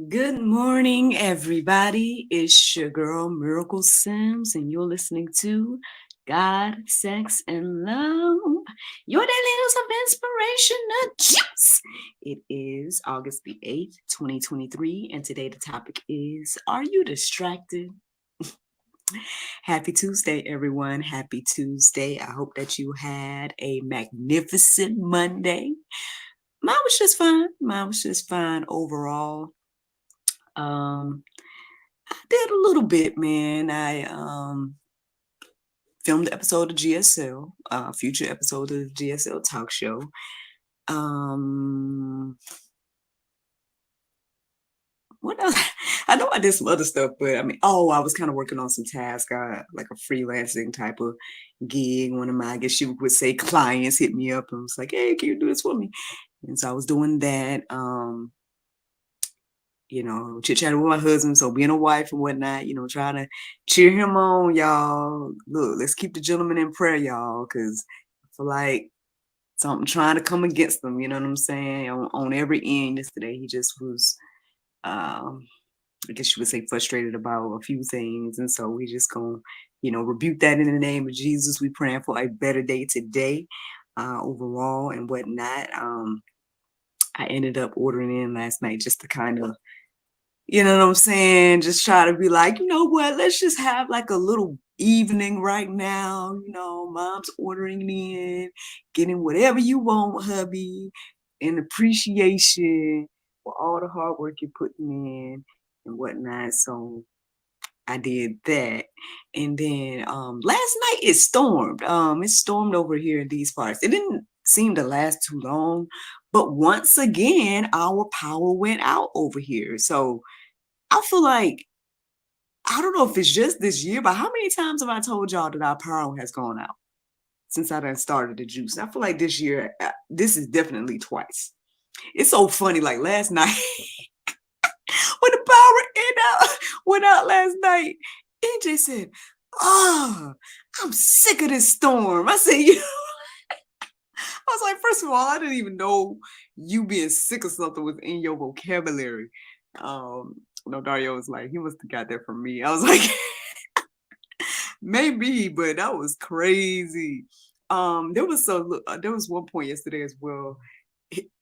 Good morning, everybody. It's your girl, Miracle Sims, and you're listening to God, Sex, and Love, your daily dose of inspirational juice. It is August the 8th, 2023, and today the topic is, are you distracted? Happy Tuesday, everyone. Happy Tuesday. I hope that you had a magnificent Monday. Mine was just fine. Mine was just fine overall. I did a little bit, man. I filmed the episode of GSL, future episode of the GSL talk show. Um, what else? I know I did some other stuff, but I mean, I was kind of working on some tasks, like a freelancing type of gig. One of my, I guess you would say, clients hit me up and was like, "Hey, can you do this for me?" And so I was doing that. Chit chatting with my husband. So being a wife and whatnot, trying to cheer him on, y'all. Look, let's keep the gentleman in prayer, y'all, because I feel like something trying to come against them, you know what I'm saying? On every end yesterday, he just was, I guess you would say, frustrated about a few things. And so we just gonna, rebuke that in the name of Jesus. We praying for a better day today, overall and whatnot. I ended up ordering in last night just to kind of, you know what I'm saying? Just try to be like, you know what? Let's just have like a little evening right now. Mom's ordering in, getting whatever you want, hubby, in appreciation for all the hard work you're putting in and whatnot. So I did that. And then last night it stormed. It stormed over here in these parts. It didn't seem to last too long, but once again, our power went out over here. So I feel like, I don't know if it's just this year, but how many times have I told y'all that our power has gone out since I done started the juice? I feel like this year, this is definitely twice. It's so funny. Like last night, when the went out last night, NJ said, "Oh, I'm sick of this storm." I said, I was like, first of all, I didn't even know you being sick of something was in your vocabulary. No, Dario was like, he must have got that from me. I was like, maybe, but that was crazy. There was one point yesterday as well.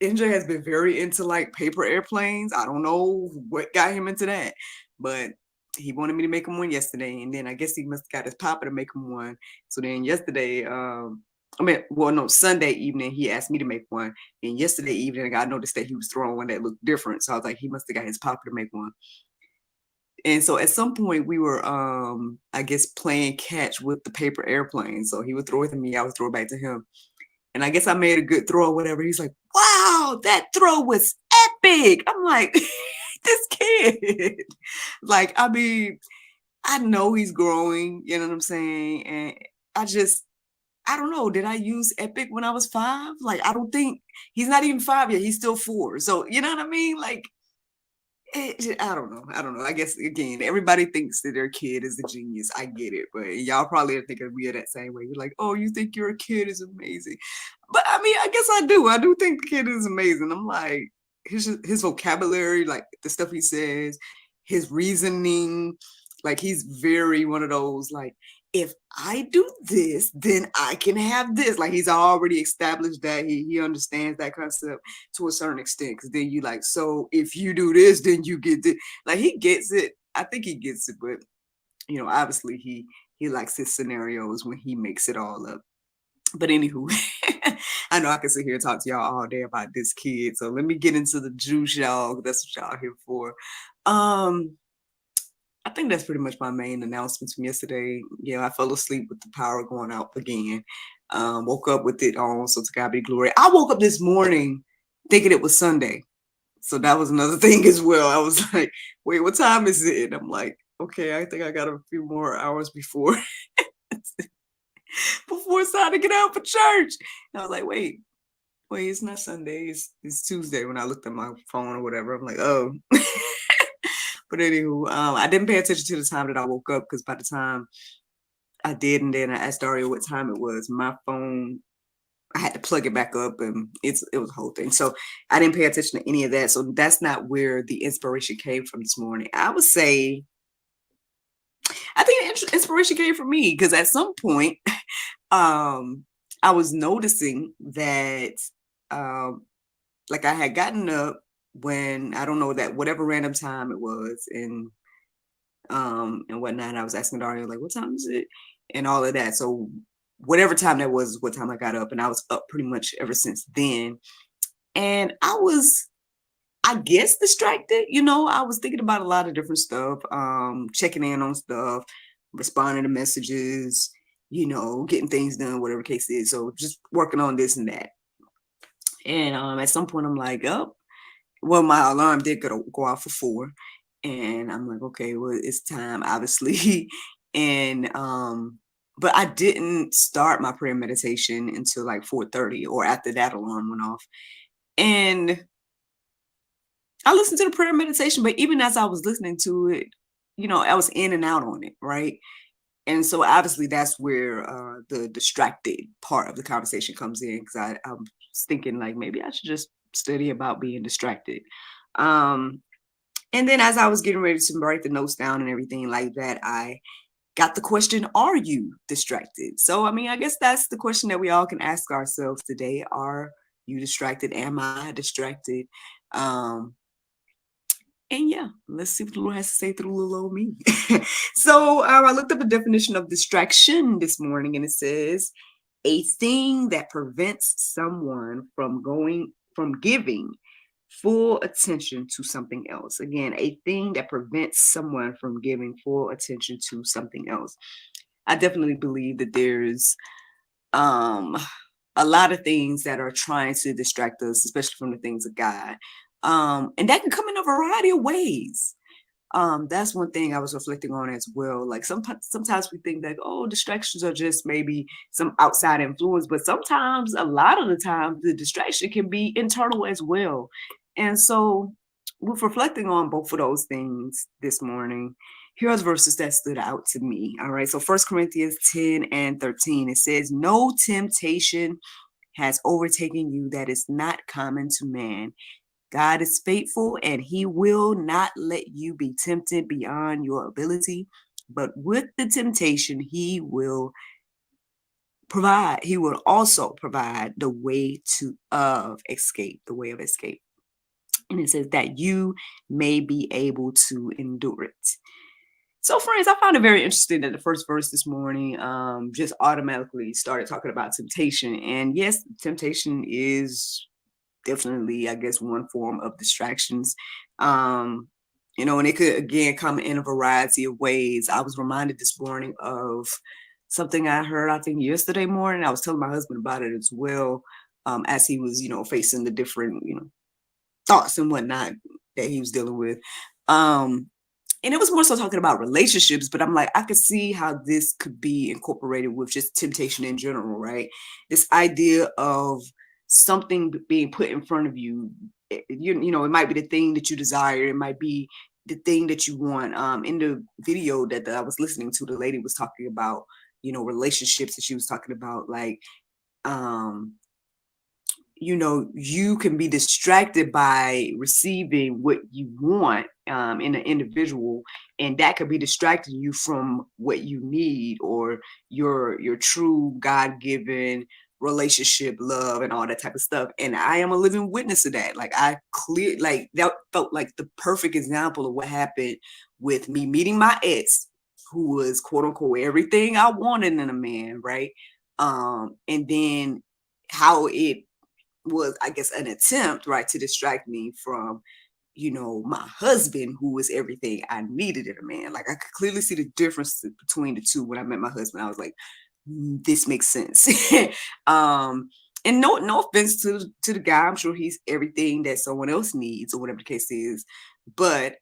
NJ has been very into like paper airplanes. I don't know what got him into that, but he wanted me to make him one yesterday, and then I guess he must have got his papa to make him one. So then yesterday, Sunday evening he asked me to make one, and yesterday evening I noticed that he was throwing one that looked different. So I was like, he must have got his papa to make one. And so at some point we were, I guess, playing catch with the paper airplane. So he would throw it to me, I would throw it back to him. And I guess I made a good throw or whatever. He's like, "Wow, that throw was epic." I'm like, this kid. Like, I mean, I know he's growing, you know what I'm saying? And I don't know. Did I use epic when I was 5? Like, I don't think he's not even 5 yet. He's still 4. So, you know what I mean? Like, I don't know. I don't know. I guess again, everybody thinks that their kid is a genius. I get it, but y'all probably are thinking we are that same way. You're like, "Oh, you think your kid is amazing?" But I mean, I guess I do. I do think the kid is amazing. I'm like, his vocabulary, like the stuff he says, his reasoning, like he's very one of those like, if I do this, then I can have this. Like he's already established that he understands that concept to a certain extent. Because then you like, so if you do this, then you get this. Like he gets it. I think he gets it, but obviously he likes his scenarios when he makes it all up. But anywho, I know I can sit here and talk to y'all all day about this kid. So let me get into the juice, y'all. That's what y'all here for. I think that's pretty much my main announcements from yesterday. Yeah, I fell asleep with the power going out again. Woke up with it on, so to God be glory. I woke up this morning thinking it was Sunday. So that was another thing as well. I was like, wait, what time is it? And I'm like, okay, I think I got a few more hours before it's time to get out for church. And I was like, wait, it's not Sunday. It's Tuesday when I looked at my phone or whatever. I'm like, oh. But anywho, I didn't pay attention to the time that I woke up because by the time I did, and then I asked Dario what time it was, my phone I had to plug it back up, and it was a whole thing. So I didn't pay attention to any of that. So that's not where the inspiration came from this morning. I would say, I think the inspiration came from me because at some point, I was noticing that, um, like I had gotten up when, I don't know, that whatever random time it was, and whatnot. I was asking Daria, like, what time is it? And all of that. So whatever time that was what time I got up, and I was up pretty much ever since then. And I was, I guess, distracted. I was thinking about a lot of different stuff, checking in on stuff, responding to messages, getting things done, whatever case is. So just working on this and that. And at some point I'm like, oh, well, my alarm did go off for 4. And I'm like, okay, well, it's time, obviously. And but I didn't start my prayer meditation until like 4:30 or after that alarm went off. And I listened to the prayer meditation, but even as I was listening to it, I was in and out on it, right? And so obviously that's where the distracted part of the conversation comes in, because I was thinking like maybe I should just study about being distracted. Um, and then as I was getting ready to write the notes down and everything like that, I got the question, are you distracted? So, I mean, I guess that's the question that we all can ask ourselves today. Are you distracted? Am I distracted? Um, and yeah, let's see what the Lord has to say through little old me. So I looked up a definition of distraction this morning, and it says a thing that prevents someone from giving full attention to something else. Again, a thing that prevents someone from giving full attention to something else. I definitely believe that there's um a lot of things that are trying to distract us, especially from the things of God. And that can come in a variety of ways. That's one thing I was reflecting on as well. Like sometimes we think that, oh, distractions are just maybe some outside influence, but sometimes, a lot of the time, the distraction can be internal as well. And so, with reflecting on both of those things this morning, here's verses that stood out to me. All right. So 1 Corinthians 10:13, it says, no temptation has overtaken you that is not common to man. God is faithful, and he will not let you be tempted beyond your ability. But with the temptation, he will provide. He will also provide the way of escape, the way of escape. And it says that you may be able to endure it. So, friends, I found it very interesting that the first verse this morning just automatically started talking about temptation. And yes, temptation is definitely, I guess, one form of distractions. And it could, again, come in a variety of ways. I was reminded this morning of something I heard, I think, yesterday morning. I was telling my husband about it as well, as he was, facing the different, thoughts and whatnot that he was dealing with. And it was more so talking about relationships, but I'm like, I could see how this could be incorporated with just temptation in general, right? This idea of something being put in front of you. It might be the thing that you desire. It might be the thing that you want. In the video that I was listening to, the lady was talking about, relationships, and she was talking about like, um, you can be distracted by receiving what you want in an individual, and that could be distracting you from what you need, or your true God-given relationship, love, and all that type of stuff. And I am a living witness of that. Like that felt like the perfect example of what happened with me meeting my ex, who was quote unquote everything I wanted in a man, right? And then how it was, I guess, an attempt, right, to distract me from, my husband, who was everything I needed in a man. Like I could clearly see the difference between the two when I met my husband. I was like, this makes sense. And no offense to the guy. I'm sure he's everything that someone else needs, or whatever the case is. But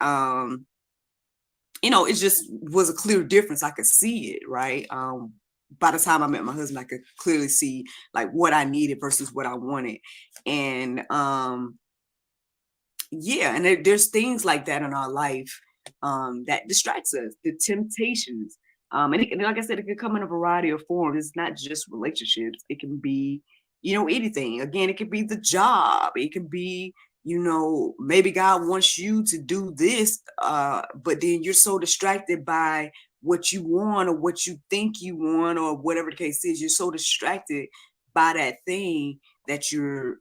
it just was a clear difference. I could see it, right? By the time I met my husband, I could clearly see like what I needed versus what I wanted. And yeah, and there's things like that in our life that distracts us, the temptations. And like I said, it can come in a variety of forms. It's not just relationships. It can be anything. Again, it could be the job. It could be, maybe God wants you to do this, but then you're so distracted by what you want or what you think you want or whatever the case is. You're so distracted by that thing that you're,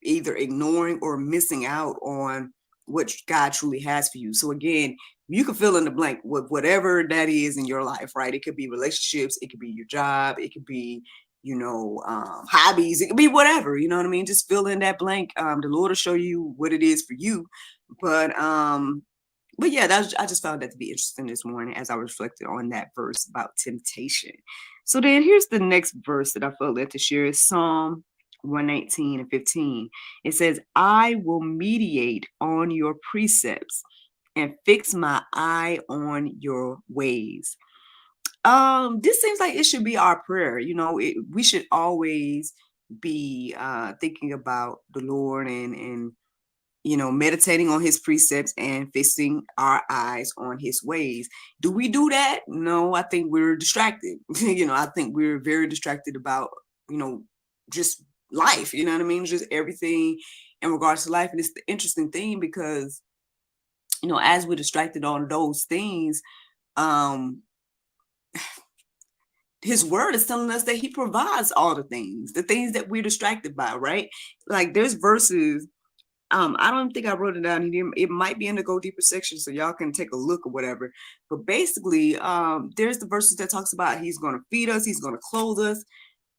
either ignoring or missing out on what God truly has for you. So again, you can fill in the blank with whatever that is in your life, right? It could be relationships, it could be your job, it could be, hobbies, it could be whatever, you know what I mean? Just fill in that blank. The Lord will show you what it is for you. But yeah, I just found that to be interesting this morning as I reflected on that verse about temptation. So then here's the next verse that I felt led to share is Psalm 119:15. It says, I will meditate on your precepts and fix my eye on your ways. This seems like it should be our prayer. We should always be thinking about the Lord and meditating on his precepts and fixing our eyes on his ways. Do we do that? No, I think we're distracted. I think we're very distracted about, just life, you know what I mean? Just everything in regards to life. And it's the interesting thing because, as we're distracted on those things, his word is telling us that he provides all the things that we're distracted by, right? Like there's verses. I don't think I wrote it down. It might be in the Go Deeper section, so y'all can take a look or whatever. But basically, there's the verses that talks about he's going to feed us, he's going to clothe us,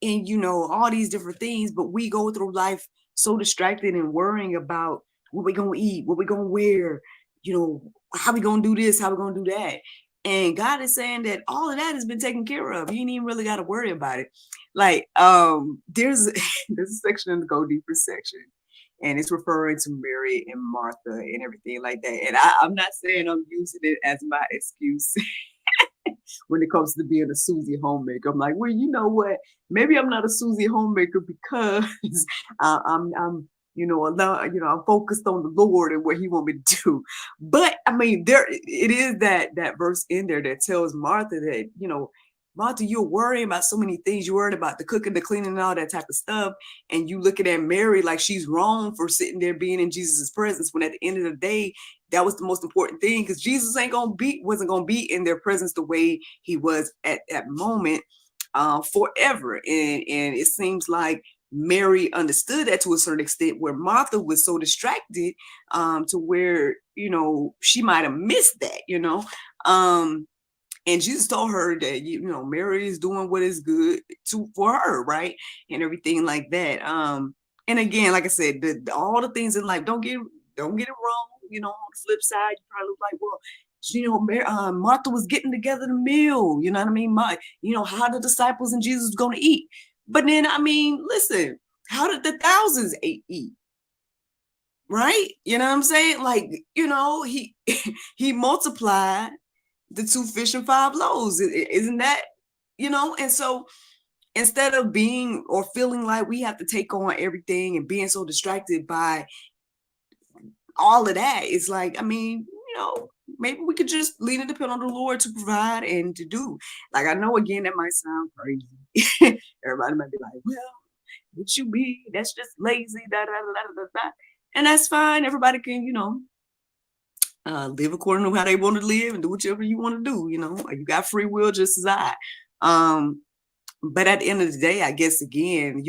and all these different things. But we go through life so distracted and worrying about what we're going to eat, what we're going to wear, how we going to do this, how we going to do that. And God is saying that all of that has been taken care of. You ain't even really got to worry about it. Like, there's a section in the Go Deeper section, and it's referring to Mary and Martha and everything like that. And I'm not saying I'm using it as my excuse when it comes to being a Susie homemaker. I'm like, well, you know what? Maybe I'm not a Susie homemaker because I'm I'm focused on the Lord and what He want me to do. But I mean, it is that verse in there that tells Martha that Martha, you're worrying about so many things. You're worried about the cooking, the cleaning, and all that type of stuff. And you looking at Mary like she's wrong for sitting there being in Jesus' presence, when at the end of the day, that was the most important thing, because Jesus wasn't gonna be in their presence the way he was at that moment forever. And it seems like Mary understood that to a certain extent, where Martha was so distracted to where she might have missed that. And Jesus told her that, Mary is doing what is good for her, right? And everything like that. And again, like I said, all the things in life, don't get it wrong. On the flip side, you probably like, well, Martha was getting together the meal. You know what I mean? How the disciples and Jesus was going to eat. But then, I mean, listen, how did the thousands eat? Right? You know what I'm saying? Like, he multiplied the 2 fish and 5 loaves. Isn't that, and so instead of being or feeling like we have to take on everything and being so distracted by all of that, it's like, I mean, maybe we could just lean and depend on the Lord to provide and to do. Like, I know, again, that might sound crazy. Everybody might be like, well, what you mean? That's just lazy, da, da, da, da, da, da. And that's fine. Everybody can, live according to how they want to live and do whatever you want to do. You got free will just as I. But at the end of the day, I guess, again,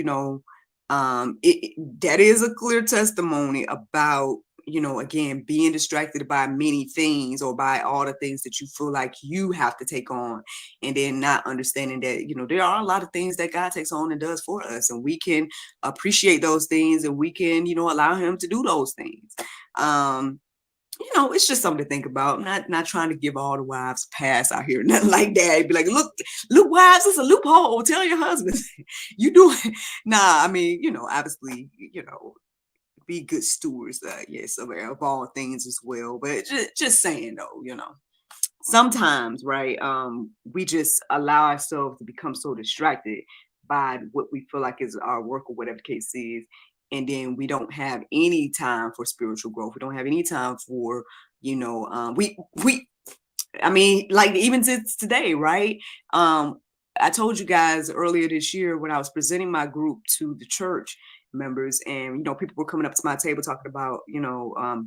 that is a clear testimony about, again, being distracted by many things or by all the things that you feel like you have to take on, and then not understanding that, there are a lot of things that God takes on and does for us, and we can appreciate those things, and we can, allow him to do those things. It's just something to think about. Not trying to give all the wives pass out here, nothing like that. Be like, look, wives, it's a loophole. Tell your husbands, you do it. Nah, I mean, obviously, be good stewards, yes, of all things as well. But just saying though, sometimes, right, we just allow ourselves to become so distracted by what we feel like is our work or whatever the case is. And then we don't have any time for spiritual growth. We don't have any time for, I mean, like even since today, right? I told you guys earlier this year when I was presenting my group to the church members, and people were coming up to my table talking about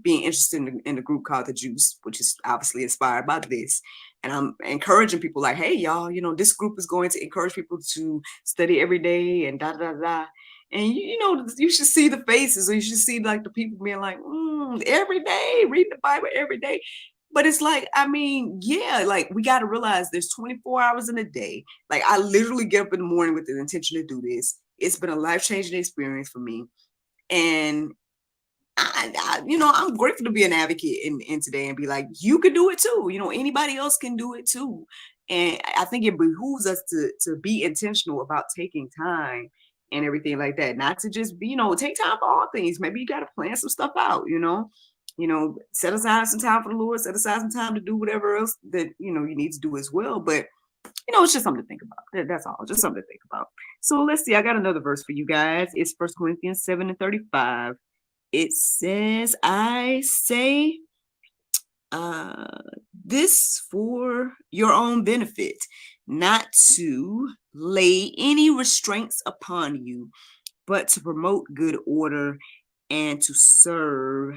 being interested in the group called the Juice, which is obviously inspired by this. And I'm encouraging people like, hey, y'all, this group is going to encourage people to study every day and da da da. And you should see the faces, or you should see like the people being like, every day, read the Bible every day. But it's like, I mean, yeah, like we got to realize there's 24 hours in a day. Like I literally get up in the morning with the intention to do this. It's been a life-changing experience for me. And I'm grateful to be an advocate in today and be like, you can do it too. Anybody else can do it too. And I think it behooves us to be intentional about taking time and everything like that. Not to just be, take time for all things. Maybe you got to plan some stuff out, set aside some time for the Lord, set aside some time to do whatever else that, you need to do as well. But, it's just something to think about. That's all, just something to think about. So let's see. I got another verse for you guys. It's 1 Corinthians 7:35. It says, I say this for your own benefit, not to lay any restraints upon you, but to promote good order and to serve.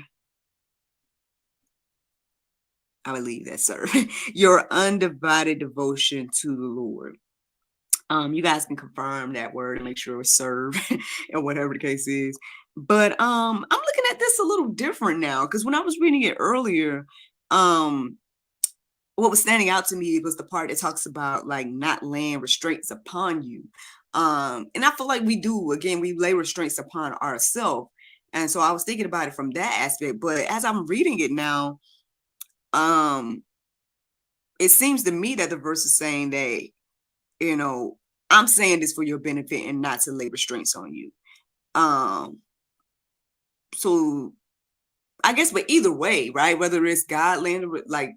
I would leave that, serve your undivided devotion to the Lord. You guys can confirm that word and make sure it's serve or whatever the case is. But I'm looking at this a little different now, because when I was reading it earlier, what was standing out to me was the part that talks about like not laying restraints upon you. And I feel like we do, again, we lay restraints upon ourselves. And so I was thinking about it from that aspect. But as I'm reading it now, it seems to me that the verse is saying that, I'm saying this for your benefit and not to lay restraints on you. So I guess, but either way, right? Whether it's God laying like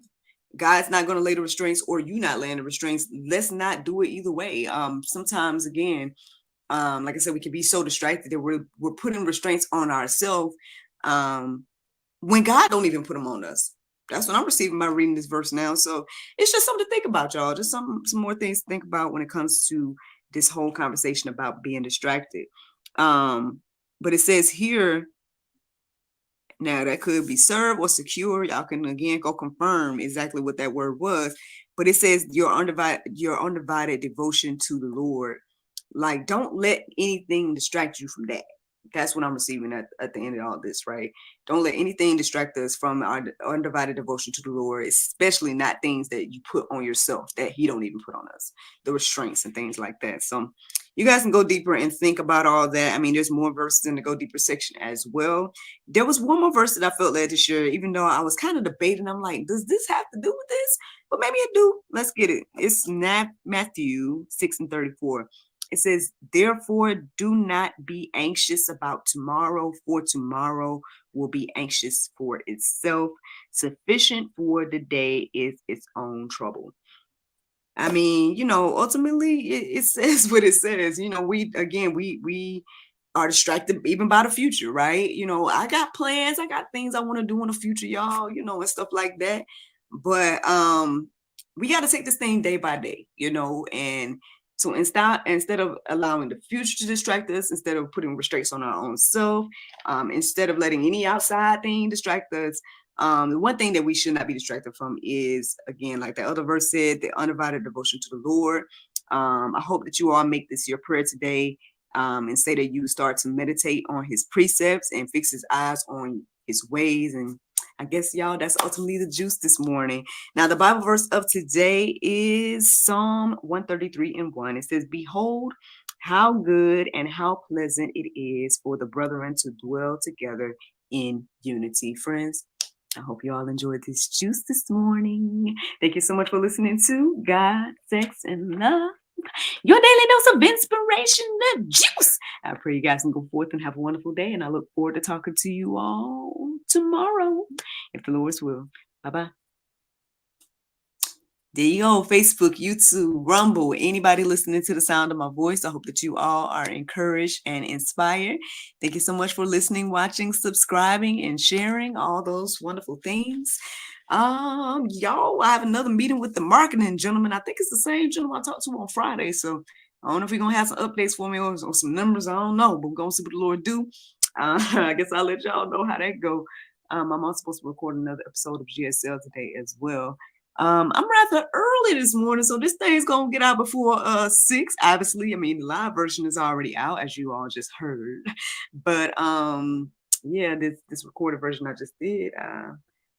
God's not going to lay the restraints or you not laying the restraints, let's not do it either way. Sometimes again, like I said, we can be so distracted that we're putting restraints on ourselves when God don't even put them on us. That's what I'm receiving by reading this verse now. So it's just something to think about, y'all. Just some more things to think about when it comes to this whole conversation about being distracted. But it says here, now that could be serve or secure. Y'all can again go confirm exactly what that word was. But it says your undivided devotion to the Lord. Like, don't let anything distract you from that. That's what I'm receiving at the end of all this, right? Don't let anything distract us from our undivided devotion to the Lord, especially not things that you put on yourself that He don't even put on us, the restraints and things like that. So you guys can go deeper and think about all that. I mean, there's more verses in the go deeper section as well. There was one more verse that I felt led to share, even though I was kind of debating. I'm like, does this have to do with this? But maybe it do. Let's get it. It's Matthew 6:34. It says, therefore, do not be anxious about tomorrow, for tomorrow will be anxious for itself. Sufficient for the day is its own trouble. I mean, ultimately it says what it says. We are distracted even by the future, right? I got plans, I got things I want to do in the future, y'all, and stuff like that. But we got to take this thing day by day, and so instead of allowing the future to distract us, instead of putting restraints on our own self, instead of letting any outside thing distract us, the one thing that we should not be distracted from is, again, like the other verse said, the undivided devotion to the Lord. I hope that you all make this your prayer today, and say that you start to meditate on His precepts and fix His eyes on His ways. And I guess, y'all, that's ultimately the juice this morning. Now, the Bible verse of today is Psalm 133:1. It says, behold, how good and how pleasant it is for the brethren to dwell together in unity. Friends, I hope you all enjoyed this juice this morning. Thank you so much for listening to God, Sex, and Love, your daily dose of inspiration, the juice. I pray you guys can go forth and have a wonderful day, and I look forward to talking to you all tomorrow, if the Lord's will. Bye-bye. There you go. Facebook, YouTube, Rumble, anybody listening to the sound of my voice, I hope that you all are encouraged and inspired. Thank you so much for listening, watching, subscribing, and sharing all those wonderful things. Y'all, I have another meeting with the marketing gentleman. I think it's the same gentleman I talked to on Friday. So I don't know if we're gonna have some updates for me or some numbers. I don't know, but we're gonna see what the Lord do. I guess I'll let y'all know how that go. I'm also supposed to record another episode of GSL today as well. I'm rather early this morning, so this thing's gonna get out before 6. Obviously, I mean the live version is already out, as you all just heard. But yeah, this recorded version I just did.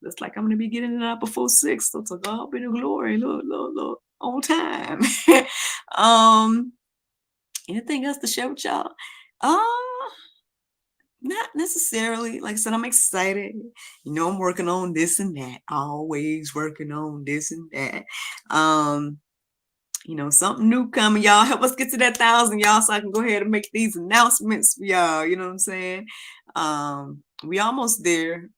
Looks like I'm gonna be getting it out before 6. So to God be the glory. Look, on time. um, anything else to share with y'all? Uh, not necessarily. Like I said, I'm excited. You know, I'm working on this and that. Always working on this and that. You know, something new coming. Y'all help us get to that 1,000, y'all, so I can go ahead and make these announcements for y'all. You know what I'm saying? We almost there.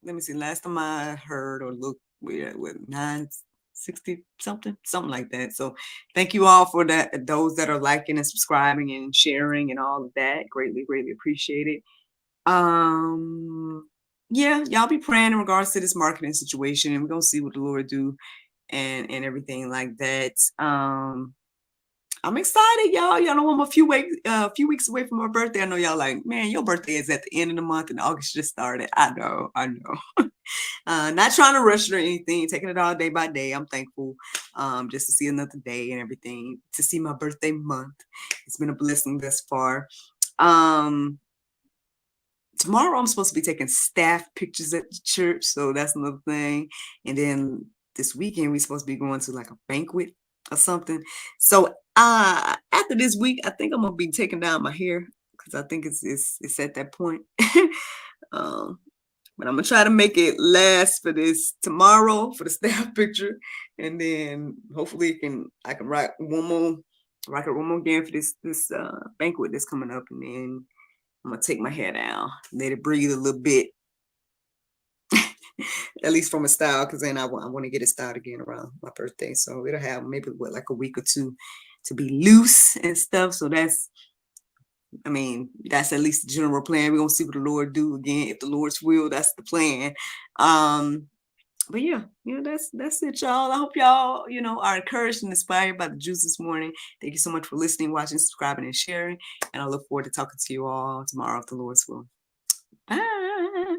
Let me see. Last time I heard or looked, we're at 960 something like that. So thank you all for that. Those that are liking and subscribing and sharing and all of that. Greatly, greatly appreciate it. Yeah, y'all be praying in regards to this marketing situation, and we're gonna see what the Lord do and everything like that. I'm excited, y'all. Y'all know I'm a few weeks away from my birthday. I know y'all like, man, your birthday is at the end of the month and August just started. I know. Not trying to rush it or anything, taking it all day by day. I'm thankful just to see another day and everything, to see my birthday month. It's been a blessing thus far. Tomorrow I'm supposed to be taking staff pictures at the church, so that's another thing. And then this weekend we're supposed to be going to like a banquet or something. So after this week, I think I'm gonna be taking down my hair because I think it's at that point. But I'm gonna try to make it last for this tomorrow for the staff picture, and then hopefully I can rock it one more again for this banquet that's coming up, and then I'm gonna take my hair down, let it breathe a little bit, at least from a style, because then I want to get it styled again around my birthday. So it'll have maybe like a week or two to be loose and stuff. So that's at least the general plan. We're gonna see what the Lord do again. If the Lord's will, that's the plan. But yeah, that's it, y'all. I hope y'all, are encouraged and inspired by the juice this morning. Thank you so much for listening, watching, subscribing, and sharing. And I look forward to talking to you all tomorrow if the Lord's will. Bye.